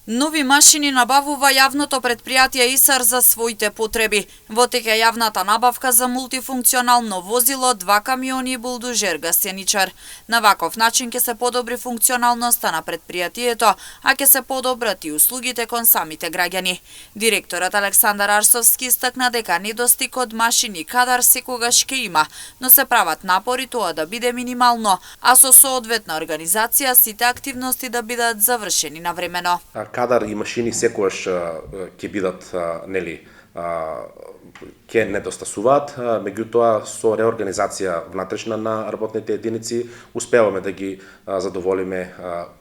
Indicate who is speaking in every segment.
Speaker 1: Нови машини набавува јавното предпријатие ИСАР за своите потреби. Во тек е јавната набавка за мултифункционално возило, 2 камиони и булдожер гасеничар. На ваков начин ќе се подобри функционалноста на предпријатието, а ќе се подобрат и услугите кон самите граѓани. Директорот Александар Арсовски истакна дека недостиг од машини кадар секогаш ќе има, но се прават напори тоа да биде минимално, а со соодветна организација сите активности да бидат завршени навремено.
Speaker 2: Кадар и машини секогаш ќе бидат ќе недостасуваат, меѓутоа со реорганизација внатрешна на работните единици успеваме да ги задоволиме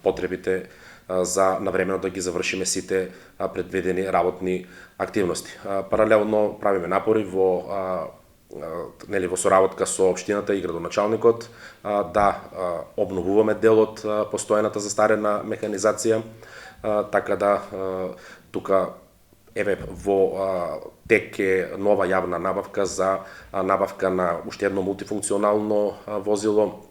Speaker 2: потребите за навремено да ги завршиме сите предвидени работни активности. Паралелно правиме напори во соработка со општината и градоначалникот да обновуваме дел од постојаната застарена механизација, така да тука во тек е нова јавна набавка за набавка на уште едно мултифункционално возило,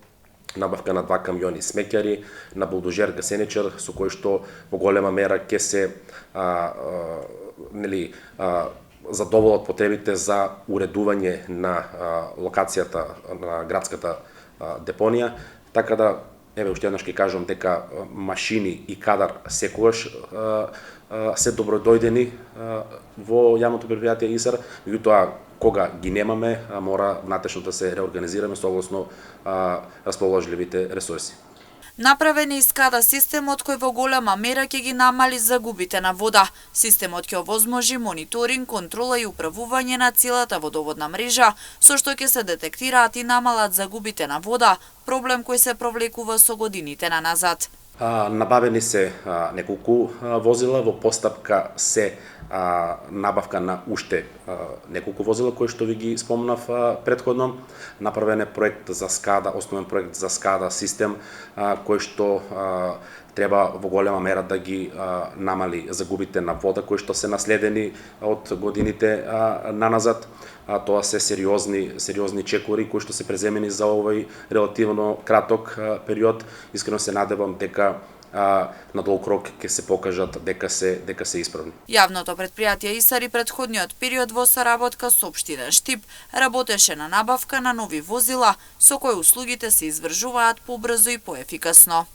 Speaker 2: набавка на 2 камиони смеќари, на булдожер гасеничар со кој што во голема мера ќе се задоволат потребите за уредување на локацијата на градската депонија, така да уште еднаш ќе кажам дека машини и кадар секогаш се добродојдени во јавното предпријатие ИСАР, меѓутоа кога ги немаме, мора внатрешно да се реорганизираме согласно расположливите ресурси.
Speaker 1: Направен е и скада системот кој во голема мера ќе ги намали загубите на вода. Системот ќе овозможи мониторинг, контрола и управување на целата водоводна мрежа, со што ќе се детектираат и намалат загубите на вода, проблем кој се провлекува со годините наназад.
Speaker 2: Набавени се неколку возила, во постапка се набавка на уште неколку возила кои што ви ги спомнав претходно. Направен е проект за скада, основен проект за скада систем кој што треба во голема мера да ги намали загубите на вода кои што се наследени од годините наназад. Тоа се сериозни чекори кои што се преземени за овој релативно краток период. Искрено се надевам дека на долг рок ќе се покажат дека се исправни.
Speaker 1: Јавното предпријатие ИСАР и претходниот период во соработка со општина Штип работеше на набавка на нови возила со кои услугите се извршуваат побрзо и поефикасно.